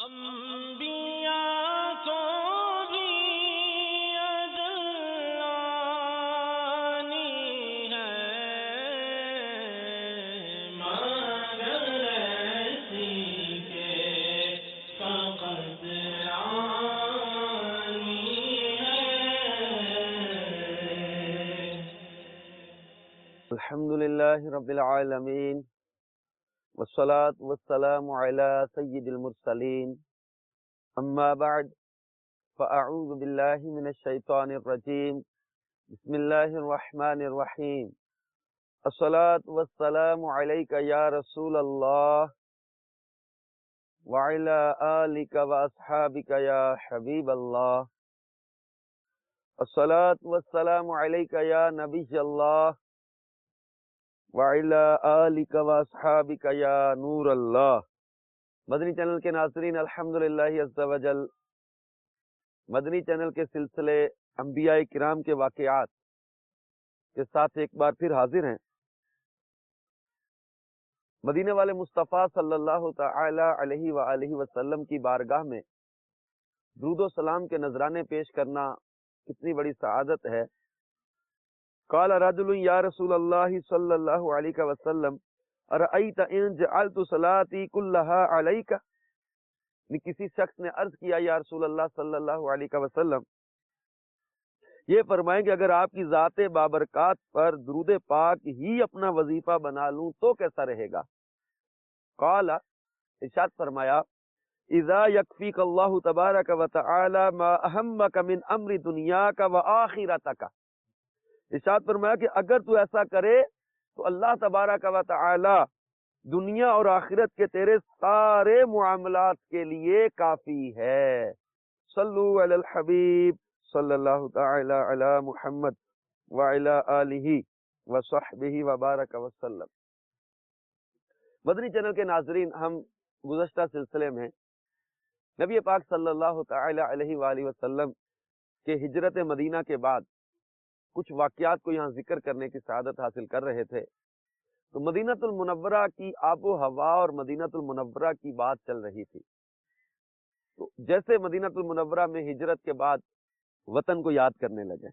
انبیاء کو بھی اجل آنی ہے، مگر ایسی کہ فقط آنی ہے۔ الحمد للہ رب العالمین والصلاة والسلام على سید المرسلین اما بعد فاعوذ باللہ من الشیطان الرجیم بسم اللہ الرحمن الرحیم الصلاة والسلام علیک یا رسول اللہ وعلى آلک واصحابک یا حبیب اللہ الصلاة والسلام علیک یا نبی اللہ وَعِلَىٰ آلِكَ وَأَصْحَابِكَ يَا نور اللہ۔ مدنی چینل کے ناظرین، الحمدللہ عز و جل مدنی چینل کے سلسلے انبیاء کرام کے واقعات کے ساتھ ایک بار پھر حاضر ہیں۔ مدینے والے مصطفیٰ صلی اللہ تعالی علیہ وآلہ وسلم کی بارگاہ میں درود و سلام کے نذرانے پیش کرنا کتنی بڑی سعادت ہے۔ قال رجل یا رسول اللہ صلی اللہ علیہ وسلم ارأیت ان جعلت صلاتی کلہا علیک، کسی شخص نے عرض کیا یا رسول اللہ صلی اللہ علیہ وسلم یہ فرمائیں کہ اگر آپ کی ذات بابرکات پر درود پاک ہی اپنا وظیفہ بنا لوں تو کیسا رہے گا؟ قال، ارشاد فرمایا اذا یکفیک اللہ تبارک و تعالی ما اہمک من امر دنیاک و آخرتک، ارشاد فرمایا کہ اگر تو ایسا کرے تو اللہ تبارک و تعالی دنیا اور آخرت کے تیرے سارے معاملات کے لیے کافی ہے۔ صلو علی الحبیب صلی اللہ تعالی علی محمد وعلی آلہ وصحبہ وبارک وسلم۔ مدنی چینل کے ناظرین، ہم گزشتہ سلسلے میں نبی پاک صلی اللہ تعالی علیہ وآلہ وسلم کے ہجرت مدینہ کے بعد کچھ واقعات کو یہاں ذکر کرنے کی سعادت حاصل کر رہے تھے۔ تو مدینہ المنورہ کی آب و ہوا اور مدینہ المنورہ کی بات چل رہی تھی۔ تو جیسے مدینہ المنورہ میں ہجرت کے بعد وطن کو یاد کرنے لگے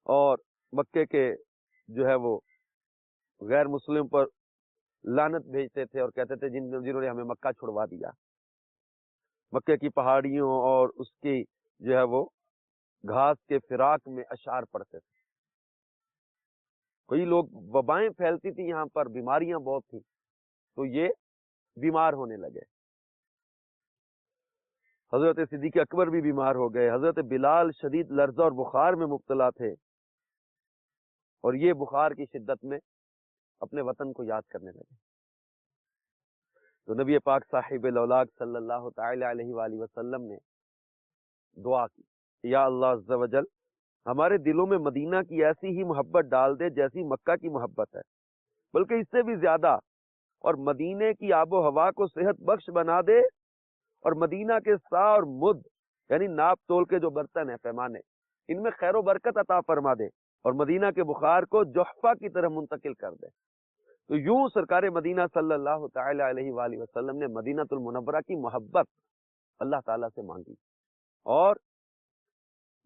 اور مکے کے جو ہے وہ غیر مسلم پر لعنت بھیجتے تھے اور کہتے تھے جنہوں نے ہمیں مکہ چھڑوا دیا، مکے کی پہاڑیوں اور اس کی جو ہے وہ گھاس کے فراق میں اشعار پڑھتے تھے۔ کئی لوگ، وبائیں پھیلتی تھی یہاں پر، بیماریاں بہت تھیں، تو یہ بیمار ہونے لگے۔ حضرت صدیق اکبر بھی بیمار ہو گئے، حضرت بلال شدید لرزہ اور بخار میں مبتلا تھے، اور یہ بخار کی شدت میں اپنے وطن کو یاد کرنے لگے۔ تو نبی پاک صاحب الاولاق صلی اللہ تعالی علیہ وآلہ وسلم نے دعا کی، یا اللہ عز و جل ہمارے دلوں میں مدینہ کی ایسی ہی محبت ڈال دے جیسی مکہ کی محبت ہے، بلکہ اس سے بھی زیادہ، اور مدینے کی آب و ہوا کو صحت بخش بنا دے، اور مدینہ کے سا اور مد یعنی ناپ تول کے جو برتن ہیں، پیمانے، ان میں خیر و برکت عطا فرما دے، اور مدینہ کے بخار کو جحفہ کی طرح منتقل کر دے۔ تو یوں سرکار مدینہ صلی اللہ تعالی علیہ وآلہ وسلم نے مدینہ المنورہ کی محبت اللہ تعالیٰ سے مانگی، اور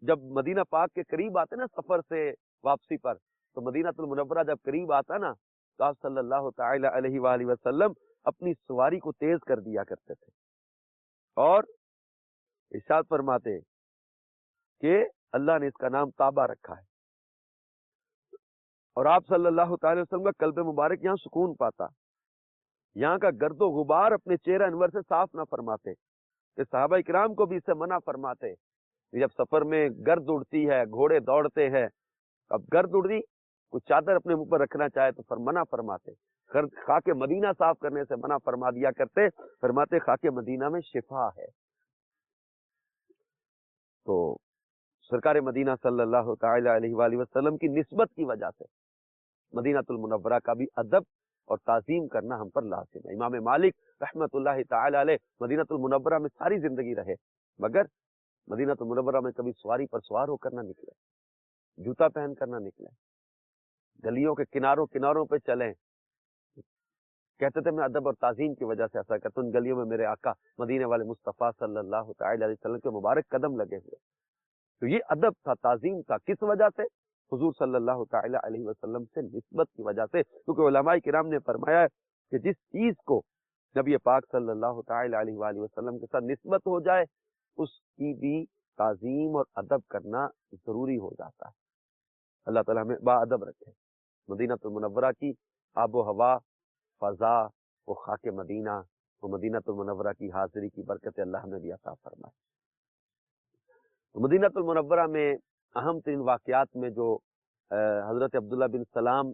جب مدینہ پاک کے قریب آتے نا سفر سے واپسی پر، تو مدینہ المنورہ جب قریب آتا نا تو آپ صلی اللہ تعالی علیہ وآلہ وسلم اپنی سواری کو تیز کر دیا کرتے تھے اور ارشاد فرماتے کہ اللہ نے اس کا نام طابہ رکھا ہے، اور آپ صلی اللہ تعالی وسلم کا قلب مبارک یہاں سکون پاتا، یہاں کا گرد و غبار اپنے چہرہ انور سے صاف نہ فرماتے، کہ صحابہ کرام کو بھی اس سے منع فرماتے۔ جب سفر میں گرد اڑتی ہے، گھوڑے دوڑتے ہیں، اب گرد اڑی، کوئی چادر اپنے منہ پر رکھنا چاہے تو منع فرماتے، خاک مدینہ صاف کرنے سے منع فرما دیا کرتے، فرماتے خاک مدینہ میں شفا ہے۔ تو سرکار مدینہ صلی اللہ تعالی علیہ وآلہ وسلم کی نسبت کی وجہ سے مدینہ المنورہ کا بھی ادب اور تعظیم کرنا ہم پر لازم ہے۔ امام مالک رحمت اللہ تعالی علیہ مدینہ المنورہ میں ساری زندگی رہے، مگر مدینہ المنورہ میں کبھی سواری پر سوار ہو کر نہ نکلے، جوتا پہن کر نہ نکلے، گلیوں کے کناروں پہ چلیں، کہتے تھے میں ادب اور تعظیم کی وجہ سے ایسا کرتا ہوں، ان گلیوں میں میرے آقا مدینے والے مصطفیٰ صلی اللہ تعالی علیہ وسلم کے مبارک قدم لگے ہوئے. تو یہ ادب تھا، تعظیم تھا. کس وجہ سے؟ حضور صلی اللہ تعالی علیہ وسلم سے نسبت کی وجہ سے. کیونکہ علماء کرام نے فرمایا ہے کہ جس چیز کو نبی پاک صلی اللہ تعالی علیہ وآلہ وسلم کے ساتھ نسبت ہو جائے اس کی بھی تعظیم اور ادب کرنا ضروری ہو جاتا ہے. اللہ تعالیٰ ہمیں با ادب رکھے. مدینہ المنورہ کی آب و ہوا، فضا، وہ خاک مدینہ، وہ مدینہ المنورہ کی حاضری کی برکت اللہ ہمیں بھی عطا فرمائے. مدینہ المنورہ میں اہم ترین واقعات میں جو حضرت عبداللہ بن سلام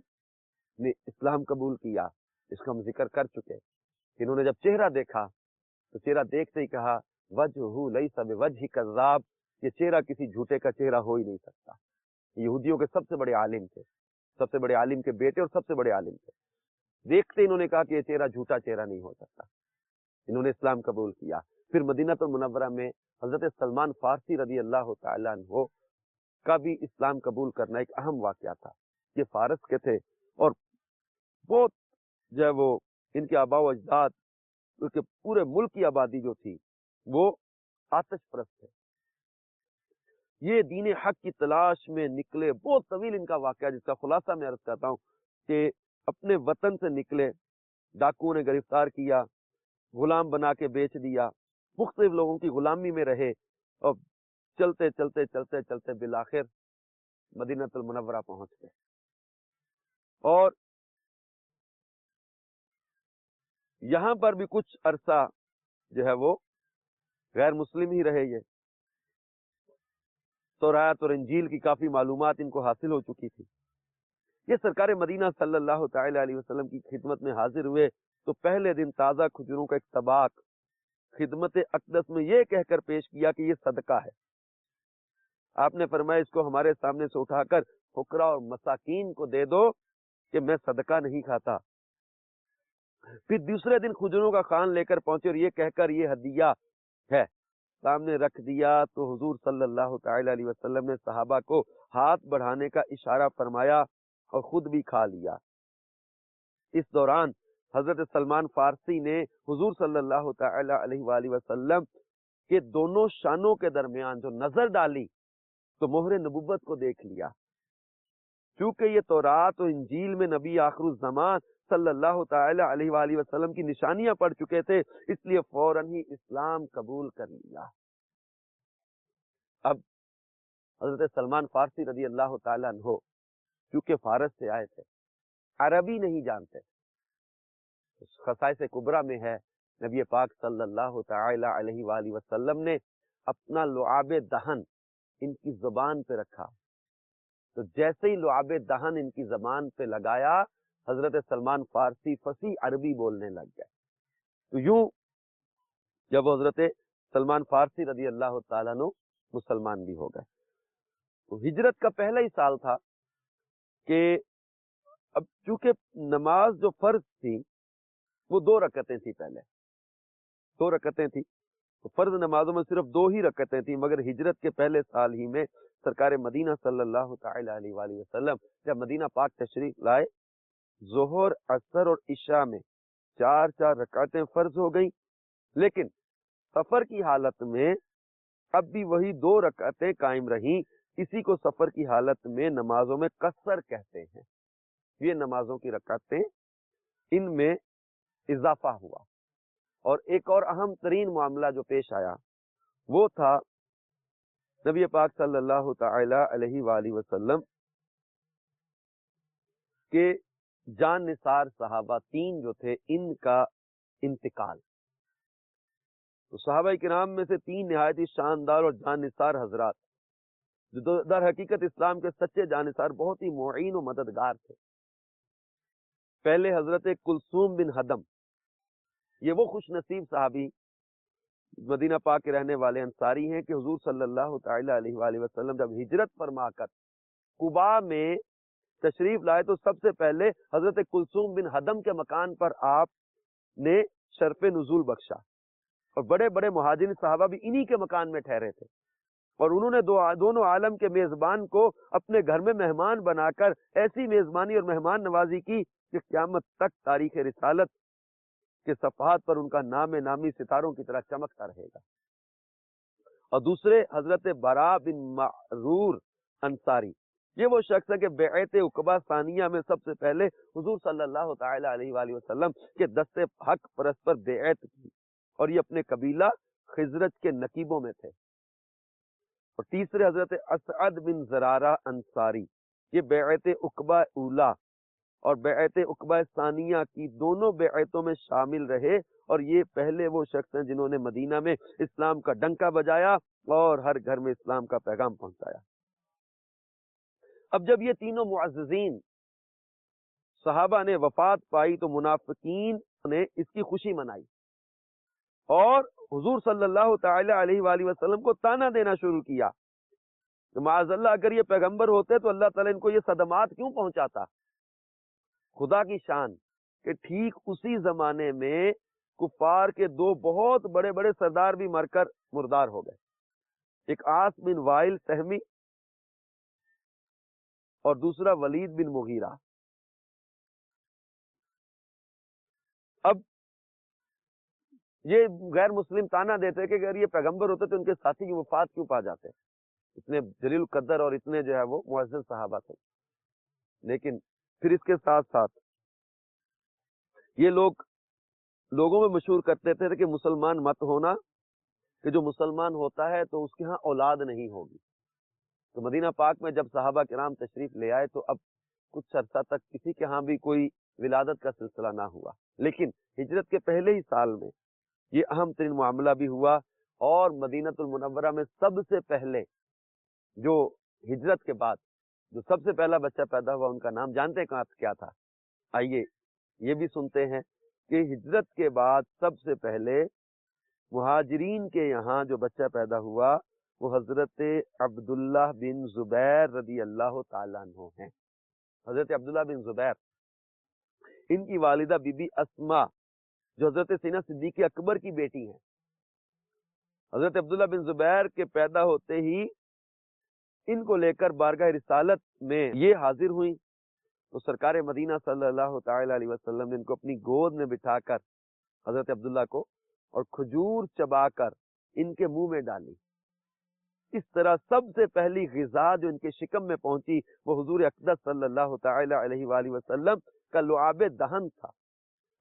نے اسلام قبول کیا، اس کا ہم ذکر کر چکے. انہوں نے جب چہرہ دیکھا تو چہرہ دیکھتے ہی کہا وجہ لیس بوجہ کذاب، یہ چہرہ کسی جھوٹے کا چہرہ ہو ہی نہیں سکتا. یہودیوں کے سب سے بڑے عالم تھے، سب سے بڑے عالم کے بیٹے اور سب سے بڑے عالم تھے. دیکھتے انہوں نے کہا کہ یہ چہرہ جھوٹا چہرہ نہیں ہو سکتا. انہوں نے اسلام قبول کیا. پھر مدینہ المنورہ میں حضرت سلمان فارسی رضی اللہ تعالیٰ عنہ کا بھی اسلام قبول کرنا ایک اہم واقعہ تھا. یہ فارس کے تھے اور بہت جو ہے وہ ان کے آباء و اجداد، کیونکہ پورے ملک کی آبادی جو تھی وہ آتش پرست تھے. یہ دین حق کی تلاش میں نکلے. بہت طویل ان کا واقعہ، جس کا خلاصہ میں عرض کرتا ہوں کہ اپنے وطن سے نکلے، ڈاکوؤں نے گرفتار کیا، غلام بنا کے بیچ دیا، مختلف لوگوں کی غلامی میں رہے اور چلتے چلتے چلتے چلتے بالآخر مدینہ المنورہ پہنچ گئے. اور یہاں پر بھی کچھ عرصہ جو ہے وہ غیر مسلم ہی رہے. یہ تورات اور انجیل کی کافی معلومات ان کو حاصل ہو چکی تھی. یہ سرکار مدینہ صلی اللہ تعالی علیہ وسلم کی خدمت میں حاضر ہوئے تو پہلے دن تازہ کھجوروں کا ایک طباق خدمت اقدس میں یہ کہہ کر پیش کیا کہ یہ صدقہ ہے. آپ نے فرمایا اس کو ہمارے سامنے سے اٹھا کر فقراء اور مساکین کو دے دو کہ میں صدقہ نہیں کھاتا. پھر دوسرے دن کھجوروں کا خوان لے کر پہنچے اور یہ کہہ کر یہ ہدیہ ہے سامنے رکھ دیا تو حضور صلی اللہ تعالی علیہ وسلم نے صحابہ کو ہاتھ بڑھانے کا اشارہ فرمایا اور خود بھی کھا لیا. اس دوران حضرت سلمان فارسی نے حضور صلی اللہ تعالی علیہ وآلہ وسلم کے دونوں شانوں کے درمیان جو نظر ڈالی تو مہر نبوت کو دیکھ لیا. چونکہ یہ تورات و انجیل میں نبی آخر الزمان صلی اللہ تعالی علیہ وآلہ وسلم کی نشانیاں پڑھ چکے تھے، اس لیے فوراً ہی اسلام قبول کر لیا. اب حضرت سلمان فارسی رضی اللہ تعالیٰ عنہ چونکہ فارس سے آئے تھے، عربی نہیں جانتے. خصائص کبریٰ میں ہے نبی پاک صلی اللہ تعالی علیہ وآلہ وسلم نے اپنا لعاب دہن ان کی زبان پہ رکھا تو جیسے ہی لعاب دہن ان کی زبان پہ لگایا حضرت سلمان فارسی فصیح عربی بولنے لگ گئے. تو یوں جب حضرت سلمان فارسی رضی اللہ تعالیٰ عنہ مسلمان بھی ہو گئے. تو ہجرت کا پہلا ہی سال تھا کہ اب چونکہ نماز جو فرض تھی وہ 2 رکعتیں تھی، پہلے 2 رکعتیں تھی تو فرض نمازوں میں صرف 2 ہی رکعتیں تھیں. مگر ہجرت کے پہلے سال ہی میں سرکار مدینہ صلی اللہ تعالی علیہ وآلہ وسلم جب مدینہ پاک تشریف لائے، ظہر، عصر اور عشاء میں 4 رکعتیں فرض ہو گئیں. لیکن سفر کی حالت میں اب بھی وہی 2 رکعتیں قائم رہیں. اسی کو سفر کی حالت میں نمازوں میں قصر کہتے ہیں. یہ نمازوں کی رکعتیں ان میں اضافہ ہوا. اور ایک اور اہم ترین معاملہ جو پیش آیا وہ تھا نبی پاک صلی اللہ تعالی علیہ وآلہ وسلم کے جان نثار صحابہ 3 جو تھے ان کا انتقال. تو صحابہ کرام میں سے 3 نہایت ہی شاندار اور جان نثار حضرات جو در حقیقت اسلام کے سچے جان نثار بہت ہی معین و مددگار تھے. پہلے حضرت کلثوم بن ہدم، یہ وہ خوش نصیب صحابی مدینہ پاک کے رہنے والے انصاری ہیں کہ حضور صلی اللہ تعالی علیہ وآلہ وسلم جب ہجرت فرما کر قباء میں تشریف لائے تو سب سے پہلے حضرت کلثوم بن ہدم کے مکان پر آپ نے شرف نزول بخشا. اور بڑے بڑے مہاجرین صحابہ بھی انہی کے مکان میں ٹھہرے تھے اور انہوں نے دونوں عالم کے میزبان کو اپنے گھر میں مہمان بنا کر ایسی میزبانی اور مہمان نوازی کی کہ قیامت تک تاریخ رسالت کہ صفحات پر ان کا نام نامی ستاروں کی طرح چمکتا رہے گا۔ اور دوسرے حضرت برا بن معرور انصاری، یہ وہ شخص ہے کہ بیعت عقبہ ثانیہ میں سب سے پہلے حضور صلی اللہ تعالی علیہ وآلہ وسلم کے دست حق پرست پر بیعت کی، اور یہ اپنے قبیلہ خزرج کے نقیبوں میں تھے۔ اور تیسرے حضرت اسعد بن زرارہ انصاری، یہ بیعت عقبہ اولا اور بیعت عقبہ ثانیہ کی دونوں بیعتوں میں شامل رہے، اور یہ پہلے وہ شخص ہیں جنہوں نے مدینہ میں اسلام کا ڈنکا بجایا اور ہر گھر میں اسلام کا پیغام پہنچایا۔ اب جب یہ تینوں معززین صحابہ نے وفات پائی تو منافقین نے اس کی خوشی منائی اور حضور صلی اللہ تعالی علیہ وآلہ وسلم کو تانا دینا شروع کیا کہ معاذ اللہ اگر یہ پیغمبر ہوتے تو اللہ تعالیٰ ان کو یہ صدمات کیوں پہنچاتا۔ خدا کی شان کہ ٹھیک اسی زمانے میں کفار کے دو بہت بڑے بڑے سردار بھی مر کر مردار ہو گئے، ایک عاص بن وائل سہمی اور دوسرا ولید بن مغیرہ۔ اب یہ غیر مسلم تانا دیتے کہ اگر یہ پیغمبر ہوتے تو ان کے ساتھی کی وفات کیوں پا جاتے، اتنے جلیل القدر اور اتنے جو ہے وہ معزز صحابہ تھے۔ لیکن پھر اس کے ساتھ ساتھ یہ لوگوں میں مشہور کرتے تھے کہ مسلمان مت ہونا، کہ جو مسلمان ہوتا ہے تو اس کے ہاں اولاد نہیں ہوگی۔ تو مدینہ پاک میں جب صحابہ کرام تشریف لے آئے تو اب کچھ عرصہ تک کسی کے ہاں بھی کوئی ولادت کا سلسلہ نہ ہوا، لیکن ہجرت کے پہلے ہی سال میں یہ اہم ترین معاملہ بھی ہوا، اور مدینہ المنورہ میں سب سے پہلے جو ہجرت کے بعد جو سب سے پہلا بچہ پیدا ہوا ان کا نام جانتے ہیں کیا تھا؟ آئیے یہ بھی سنتے ہیں کہ ہجرت کے بعد سب سے پہلے مہاجرین کے یہاں جو بچہ پیدا ہوا وہ حضرت عبداللہ بن زبیر رضی اللہ تعالیٰ عنہ ہیں۔ حضرت عبداللہ بن زبیر، ان کی والدہ بی بی اسما جو حضرت سینہ صدیق اکبر کی بیٹی ہیں، حضرت عبداللہ بن زبیر کے پیدا ہوتے ہی ان کو لے کر بارگاہ رسالت میں یہ حاضر ہوئی تو سرکار مدینہ صلی اللہ تعالی علیہ وسلم نے ان کو اپنی گود میں بٹھا کر حضرت عبداللہ کو اور کھجور چبا کر ان کے منہ میں ڈالی۔ اس طرح سب سے پہلی غذا جو ان کے شکم میں پہنچی وہ حضور اقدس صلی اللہ تعالی علیہ وآلہ وسلم کا لعاب دہن تھا۔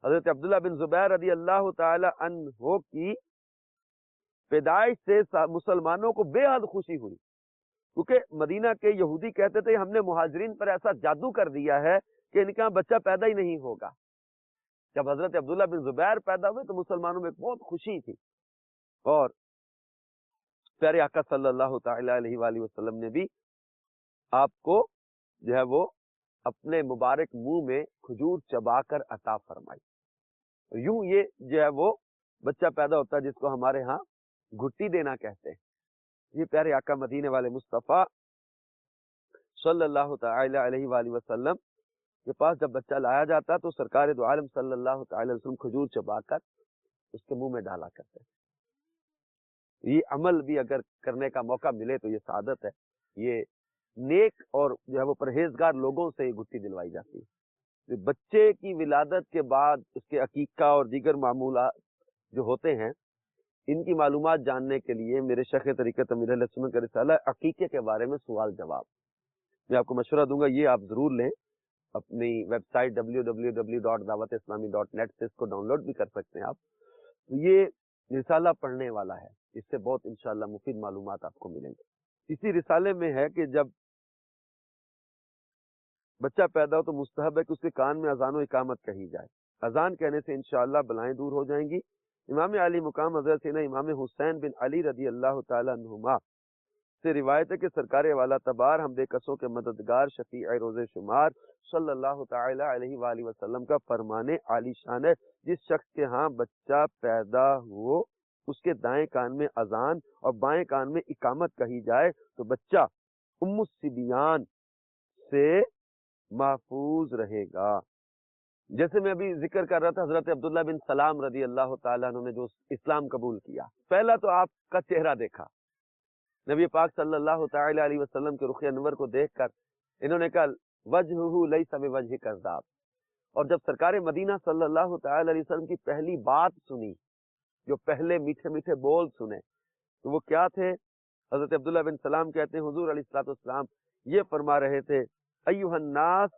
حضرت عبداللہ بن زبیر رضی اللہ تعالی عنہ کی پیدائش سے مسلمانوں کو بے حد خوشی ہوئی، کیونکہ مدینہ کے یہودی کہتے تھے ہم نے مہاجرین پر ایسا جادو کر دیا ہے کہ ان کے یہاں بچہ پیدا ہی نہیں ہوگا۔ جب حضرت عبداللہ بن زبیر پیدا ہوئے تو مسلمانوں میں بہت خوشی تھی، اور پیارے آقا صلی اللہ تعالی علیہ وآلہ وسلم نے بھی آپ کو جو ہے وہ اپنے مبارک منہ میں کھجور چبا کر عطا فرمائی۔ یوں یہ جو ہے وہ بچہ پیدا ہوتا ہے جس کو ہمارے ہاں گھٹی دینا کہتے ہیں۔ یہ پیارے آقا مدینے والے مصطفیٰ صلی اللہ تعالی علیہ وآلہ وسلم کے پاس جب بچہ لایا جاتا تو سرکار دو عالم صلی اللہ تعالی علیہ وسلم کھجور چبا کر اس کے منہ میں ڈالا کرتے ہیں۔ یہ عمل بھی اگر کرنے کا موقع ملے تو یہ سعادت ہے، یہ نیک اور جو ہے وہ پرہیزگار لوگوں سے یہ گھٹی دلوائی جاتی ہے۔ بچے کی ولادت کے بعد اس کے عقیقہ اور دیگر معمولات جو ہوتے ہیں ان کی معلومات جاننے کے لیے میرے شیخ طریقت امیر اہل سنت کا رسالہ عقیقے کے بارے میں سوال جواب، میں آپ کو مشورہ دوں گا یہ آپ ضرور لیں، اپنی ویب سائٹ www.dawatاسلامی.net سے اس کو ڈاؤن لوڈ بھی کر سکتے ہیں آپ۔ یہ رسالہ پڑھنے والا ہے، اس سے بہت انشاءاللہ مفید معلومات آپ کو ملیں گے۔ اسی رسالے میں ہے کہ جب بچہ پیدا ہو تو مستحب ہے کہ اس کے کان میں اذان و اقامت کہی جائے، اذان کہنے سے انشاءاللہ بلائیں دور ہو جائیں گی۔ امام علی مقام حضرت سیدنا امام حسین بن علی رضی اللہ تعالی عنہما سے روایت ہے کہ سرکار والا تبار ہم بے کسوں کے مددگار شفیع روز شمار صلی اللہ تعالی علیہ وآلہ وسلم کا فرمان عالی شان ہے، جس شخص کے ہاں بچہ پیدا ہو اس کے دائیں کان میں اذان اور بائیں کان میں اقامت کہی جائے تو بچہ ام الصبیان سے محفوظ رہے گا۔ جیسے میں ابھی ذکر کر رہا تھا حضرت عبداللہ بن سلام رضی اللہ تعالیٰ عنہ نے جو اسلام قبول کیا، پہلا تو آپ کا چہرہ دیکھا، نبی پاک صلی اللہ تعالی علیہ وسلم کے رخ انور کو دیکھ کر انہوں نے کہا وجہہ لیس بوجہ کذاب، اور جب سرکار مدینہ صلی اللہ تعالی علیہ وسلم کی پہلی بات سنی، جو پہلے میٹھے میٹھے بول سنے، تو وہ کیا تھے؟ حضرت عبداللہ بن سلام کہتے ہیں حضور علیہ الصلوۃ والسلام یہ فرما رہے تھے، ایھا الناس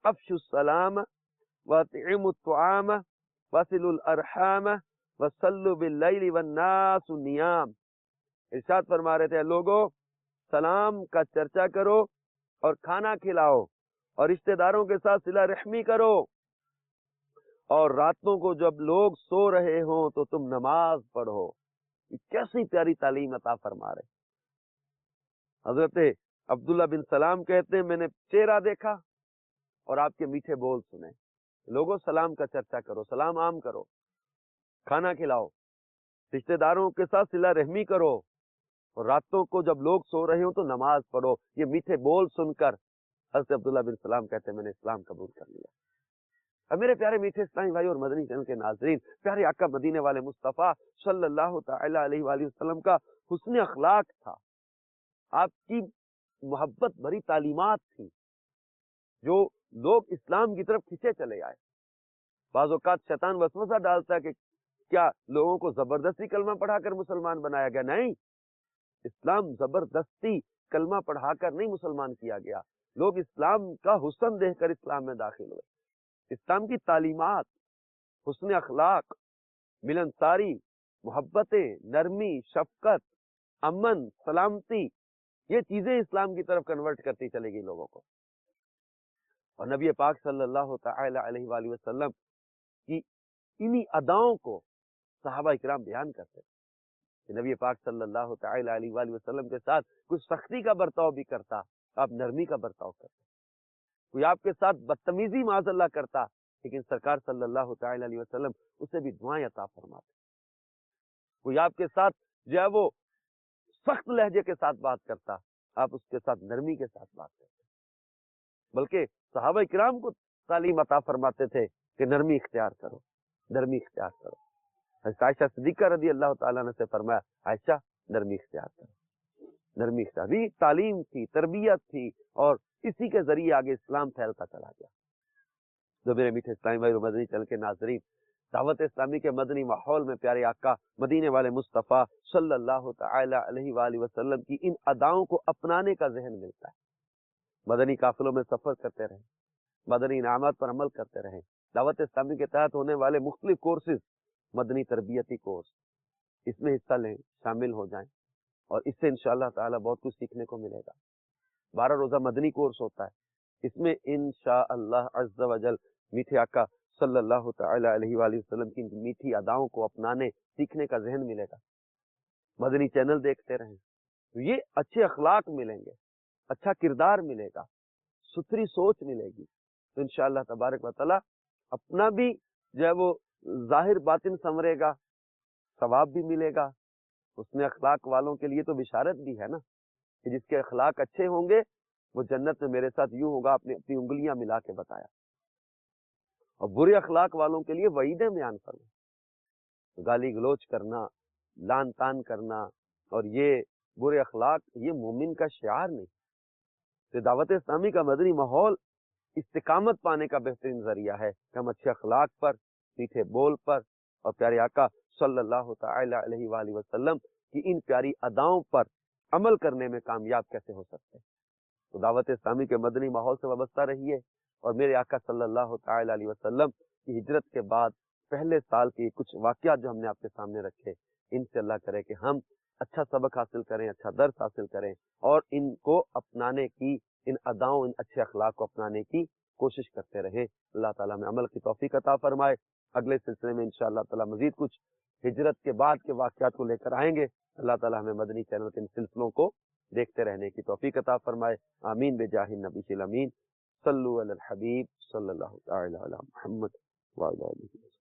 افشوا السلام واطعموا الطعام واصلوا الارحام وصلوا باللیل والناس نیام۔ ارشاد فرما رہے تھے، لوگوں سلام کا چرچا کرو اور کھانا کھلاؤ اور رشتہ داروں کے ساتھ صلہ رحمی کرو، اور راتوں کو جب لوگ سو رہے ہوں تو تم نماز پڑھو۔ کیسی پیاری تعلیم عطا فرما رہے۔ حضرت عبداللہ بن سلام کہتے ہیں میں نے چہرہ دیکھا اور آپ کے میٹھے بول سنے، لوگوں سلام کا چرچا کرو، سلام عام کرو، کھانا کھلاؤ، رشتہ داروں کے ساتھ صلہ رحمی کرو، اور راتوں کو جب لوگ سو رہے ہوں تو نماز پڑھو۔ یہ میٹھے بول سن کر حضرت عبداللہ بن سلام کہتے ہیں میں نے اسلام قبول کر لیا۔ اب میرے پیارے میٹھے اسلامی بھائی اور مدنی چینل کے ناظرین، پیارے آقا مدینے والے مصطفیٰ صلی اللہ تعالی علیہ وآلہ وسلم کا حسن اخلاق تھا، آپ کی محبت بھری تعلیمات تھی جو لوگ اسلام کی طرف کھینچے چلے آئے۔ بعض اوقات شیطان وسوسہ ڈالتا ہے کہ کیا لوگوں کو زبردستی کلمہ پڑھا کر مسلمان بنایا گیا؟ نہیں، اسلام زبردستی کلمہ پڑھا کر نہیں مسلمان کیا گیا، لوگ اسلام کا حسن دیکھ کر اسلام میں داخل ہوئے۔ اسلام کی تعلیمات، حسن اخلاق، ملنساری، محبتیں، نرمی، شفقت، امن، سلامتی، یہ چیزیں اسلام کی طرف کنورٹ کرتی چلے گی لوگوں کو۔ اور نبی پاک صلی اللہ تعالی علیہ وآلہ وسلم کی انہی اداؤں کو صحابہ اکرام بیان کرتے کہ نبی پاک صلی اللہ تعالی علیہ وآلہ وسلم کے ساتھ کوئی سختی کا برتاؤ بھی کرتا، آپ نرمی کا برتاؤ کرتے، کوئی آپ کے ساتھ بدتمیزی معاذ اللہ کرتا، لیکن سرکار صلی اللہ تعالی علیہ وسلم اسے بھی دعائیں عطا فرماتے۔ کوئی آپ کے ساتھ جو ہے وہ سخت لہجے کے ساتھ بات کرتا، آپ اس کے ساتھ نرمی کے ساتھ بات کرتے، بلکہ صحابہ کرام کو تعلیم عطا فرماتے تھے کہ نرمی اختیار کرو، نرمی اختیار کرو۔ حضرت عائشہ صدیقہ رضی اللہ تعالیٰ عنہ سے فرمایا، عائشہ نرمی اختیار کرو، نرمی اختیار۔ یہ تعلیم تھی، تربیت تھی، اور اسی کے ذریعے آگے اسلام پھیلتا چلا گیا۔ جو میرے میٹھے اسلامی بھائی اور مدنی چینل کے ناظرین، دعوت اسلامی کے مدنی ماحول میں پیارے آقا مدینے والے مصطفیٰ صلی اللہ تعالی علیہ وآلہ وسلم کی ان اداؤں کو اپنانے کا ذہن ملتا ہے۔ مدنی قافلوں میں سفر کرتے رہیں، مدنی انعامات پر عمل کرتے رہیں، دعوت اسلامی کے تحت ہونے والے مختلف کورسز، مدنی تربیتی کورس، اس میں حصہ لیں، شامل ہو جائیں، اور اس سے انشاءاللہ تعالی بہت کچھ سیکھنے کو ملے گا۔ 12 روزہ مدنی کورس ہوتا ہے، اس میں انشاءاللہ عز و جل میٹھے آقا صلی اللہ تعالی علیہ وآلہ وسلم کی میٹھی اداؤں کو اپنانے سیکھنے کا ذہن ملے گا۔ مدنی چینل دیکھتے رہیں تو یہ اچھے اخلاق ملیں گے، اچھا کردار ملے گا، ستھری سوچ ملے گی، تو انشاءاللہ تبارک و تعالی اپنا بھی جو ہے وہ ظاہر باطن سنورے گا، ثواب بھی ملے گا۔ اس نے اخلاق والوں کے لیے تو بشارت بھی ہے نا کہ جس کے اخلاق اچھے ہوں گے وہ جنت میں میرے ساتھ یوں ہوگا، آپ نے اپنی انگلیاں ملا کے بتایا۔ اور برے اخلاق والوں کے لیے وعیدیں بیان فرمائیں، گالی گلوچ کرنا، لان تان کرنا، اور یہ برے اخلاق یہ مومن کا شعار نہیں۔ تو دعوت اسلامی کا مدنی ماحول استقامت پانے کا بہترین ذریعہ ہے کہ ہم اچھے اخلاق پر، میٹھے بول پر، اور پیارے آقا صلی اللہ تعالی علیہ وآلہ وسلم کی ان پیاری اداؤں پر عمل کرنے میں کامیاب کیسے ہو سکتے ہیں۔ تو دعوت اسلامی کے مدنی ماحول سے وابستہ رہیے، اور میرے آقا صلی اللہ تعالی علیہ وسلم کی ہجرت کے بعد پہلے سال کے کچھ واقعات جو ہم نے آپ کے سامنے رکھے، ان سے اللہ کرے کہ ہم اچھا سبق حاصل کریں، اچھا درس حاصل کریں، اور ان کو اپنانے کی، ان اداؤں، ان اچھے اخلاق کو اپنانے کی کوشش کرتے رہیں۔ اللہ تعالیٰ میں عمل کی توفیق عطا فرمائے۔ اگلے سلسلے میں انشاءاللہ تعالیٰ مزید کچھ ہجرت کے بعد کے واقعات کو لے کر آئیں گے۔ اللہ تعالیٰ ہمیں مدنی چینل کے ان سلسلوں کو دیکھتے رہنے کی توفیق عطا فرمائے۔ آمین بجاہ النبی الامین، صلو علی الحبیب صلی اللہ تعالی علی محمد وعلی آلہ وسلم۔